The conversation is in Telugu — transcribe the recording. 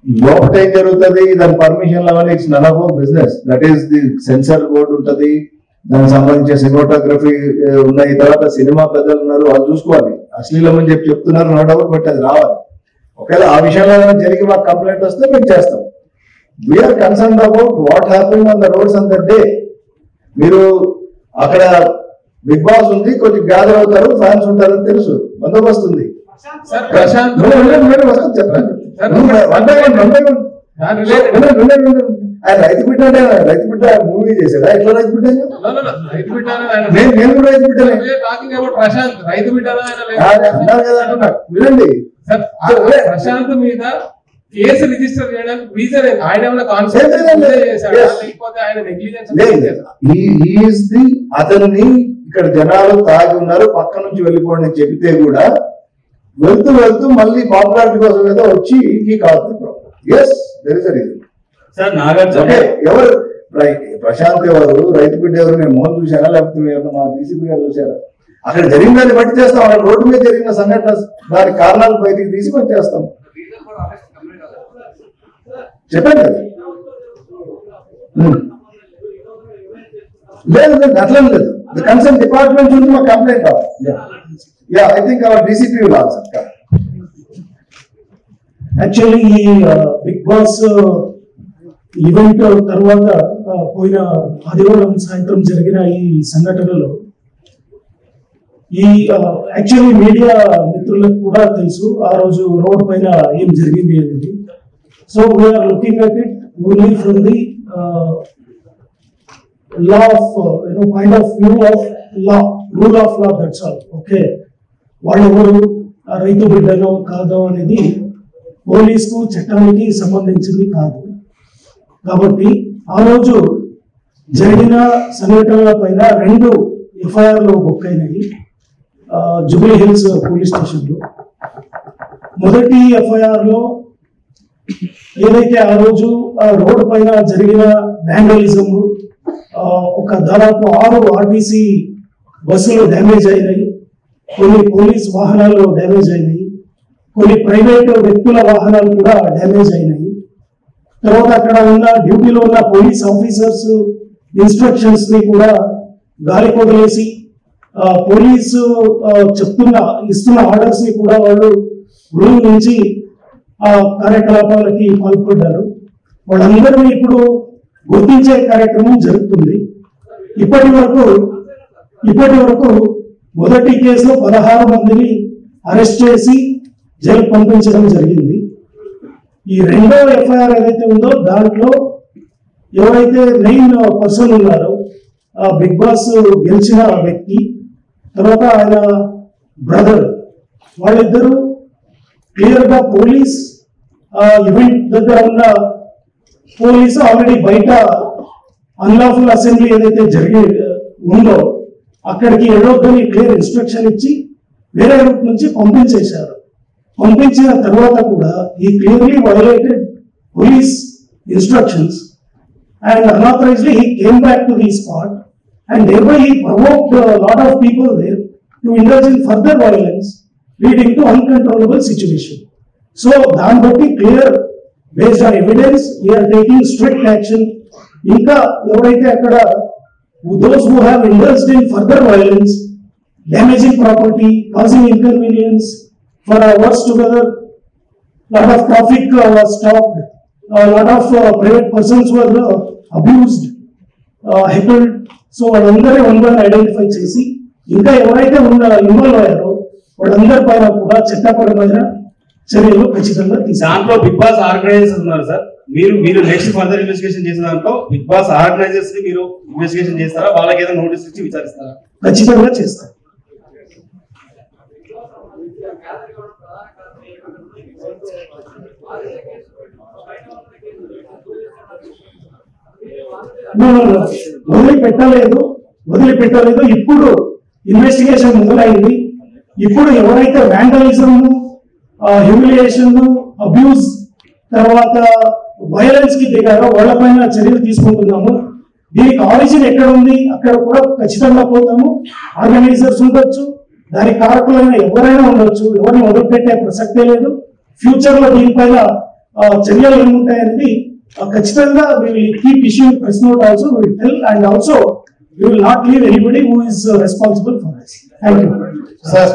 లోపల ఏం జరుగుతుంది, దాని పర్మిషన్ అవన్నీ it's none of our business. That is the censor board ఉంటుంది, దానికి సంబంధించిన సినిమాటోగ్రఫీ ఉన్నాయి, తర్వాత సినిమా పెద్దలు ఉన్నారు, వాళ్ళు చూసుకోవాలి. అశ్లీలం అని చెప్తున్నారు, నో డౌట్, బట్ అది రావాలి. ఒకవేళ ఆ విషయంలో జరిగి మాకు కంప్లైంట్ వస్తే మేము చేస్తాం. We are concern about what happening on the roads on the day. మీరు అక్కడ బిగ్ బాస్ ఉంది, కొంచెం గ్యాదర్ అవుతారు, ఫ్యాన్స్ ఉంటారని తెలుసు, బందోబస్తు ఉంది. ఆయన రైతు బిడ్డ రైతు బిడ్డ మూవీ చేశాడా? ఎట్లా రైతు బిడ్డ? నేను కూడా రైతు బిడ్డనే అన్నారు కదా అంటున్నా. వినండి, ప్రశాంత్ మీద కేసు రిజిస్టర్ చేయడానికి రీజన్ ఆయన అతన్ని ఇక్కడ జనాలు తాగి ఉన్నారు, పక్క నుంచి వెళ్ళిపోండి అని చెబితే కూడా వెళ్తూ వెళ్తూ మళ్ళీ పాపులారిటీ కోసం ఏదో వచ్చి ఈ కాదు. Yes, there is a reason. ఎవరు ప్రశాంత్ ఎవరు, రైతు బిడ్డ ఎవరు? నేను మోహన్ చూశానా, లేకపోతే మా డీసీపీ గారు చూశారా? అక్కడ జరిగిన దాన్ని బట్టి చేస్తాం. అక్కడ రోడ్డు మీద జరిగిన సంఘటన, దాని కారణాలు బయటికి తీసి మనం చేస్తాం. చెప్పండి కదా. లేదు లేదు, అట్లా లేదు. ది కన్సర్న్ డిపార్ట్మెంట్ నుంచి మాకు కంప్లైంట్ రావాలి. Yeah, I think our DCP will answer. Actually ఈ బిగ్ బాస్ ఈవెంట్ తర్వాత పోయిన ఆదివారం సాయంత్రం జరిగిన ఈ సంఘటనలో ఈ యాక్చువల్లీ మీడియా మిత్రులకు కూడా తెలుసు ఆ రోజు రోడ్ పైన ఏం జరిగింది అనేది. So we are looking at it only from the law of kind of view of law, rule of law, that's all. Okay, వాళ్ళెవరు రైతు బిడ్డలో కాదో అనేది పోలీసుకు చట్టానికి సంబంధించింది కాదు. కాబట్టి ఆ రోజు జరిగిన సంఘటనల పైన 2 ఎఫ్ఐఆర్లు బుక్ అయినాయి జూబ్లీ హిల్స్ పోలీస్ స్టేషన్లో. మొదటి ఎఫ్ఐఆర్ లో ఏదైతే ఆ రోజు రోడ్డు పైన జరిగిన వ్యాండలిజం, ఒక దాదాపు 6 ఆర్టీసీ బస్సులు డ్యామేజ్ అయినాయి, కొన్ని పోలీస్ వాహనాలు డ్యామేజ్ అయినాయి, కొన్ని ప్రైవేట్ వ్యక్తుల వాహనాలు కూడా డ్యామేజ్ అయినాయి. తర్వాత అక్కడ ఉన్న డ్యూటీలో ఉన్న పోలీస్ ఆఫీసర్స్ ఇన్స్ట్రక్షన్స్ ని కూడా గాలి కొదిలేసి పోలీసు ఇస్తున్న ఆర్డర్స్ ని కూడా వాళ్ళు రూమ్ నుంచి కార్యకలాపాలకి పాల్పడ్డారు. వాళ్ళందరినీ ఇప్పుడు గుర్తించే కార్యక్రమం జరుగుతుంది. ఇప్పటి వరకు మొదటి కేసులో 16 మందిని అరెస్ట్ చేసి జైలు పంపించడం జరిగింది. ఈ రెండవ ఎఫ్ఐఆర్ ఏదైతే ఉందో దాంట్లో ఎవరైతే మెయిన్ పర్సన్ ఉన్నారో బిగ్ బాస్ గెలిచిన వ్యక్తి, తర్వాత ఆయన బ్రదర్, వాళ్ళిద్దరూ క్లియర్ గా పోలీస్ ఈవెంట్ దగ్గర ఉన్న పోలీసు ఆల్రెడీ బయట అన్లాఫుల్ అసెంబ్లీ ఏదైతే జరిగి ఉందో అక్కడికి వెళ్ళొద్దని క్లియర్ ఇన్స్ట్రక్షన్ ఇచ్చి వేరే రూట్ నుంచి పంపించేశారు. పంపించిన తర్వాత కూడా ఈ clearly violated police instructions and unauthorizedly he came back to the spot and thereby he provoked a lot of people there to indulge in further violence leading to uncontrollable situation. So dan batti clear based on evidence we are taking strict action. Inka evaraithe akkada those who have indulged in further violence, damaging property, causing inconvenience for hours together, lot of traffic was stopped, a lot of private persons were abused, heckled. So వాళ్ళందరూ వన్ ఐడెంటిఫై చేసి ఇంకా ఎవరైతే ఇన్వాల్వ్ అయ్యారో వాళ్ళందరి పైన కూడా చట్టపరమైన చర్యలు ఖచ్చితంగా తీసుకుంటారు. దాంట్లో బిగ్ బాస్ ఆర్గనైజర్స్ ఉన్నారు సార్. మీరు నెక్స్ట్ ఫర్దర్ ఇన్వెస్టిగేషన్ చేసిన దాంట్లో బిగ్ బాస్ ఆర్గనైజర్స్ ని మీరు ఇన్వెస్టిగేషన్ చేస్తారా? వాళ్ళకి ఏదైనా నోటీస్ ఇచ్చి విచారిస్తారా? ఖచ్చితంగా చేస్తారు. వదిలిపెట్టలేదు. ఇప్పుడు ఇన్వెస్టిగేషన్ మొదలైంది. ఇప్పుడు ఎవరైతే వ్యాండలిజం, హ్యూమిలియేషన్, అబ్యూజ్, తర్వాత వైలెన్స్ కి దిగారో వాళ్ళపైన చర్యలు తీసుకుంటున్నాము. దీనికి ఆరిజిన్ ఎక్కడ ఉంది అక్కడ కూడా ఖచ్చితంగా పోతాము. ఆర్గనైజర్స్ ఉండొచ్చు, దానికి కారకులైన ఎవరైనా ఉండొచ్చు, ఎవరిని వదిలిపెట్టే ప్రసక్తే లేదు. ఫ్యూచర్ లో దీనిపైన చర్యలు ఏముంటాయనేది ఖచ్చితంగా we will keep issuing press note also, we will tell, and also we will not leave anybody who is responsible for this. Thank you. Sir.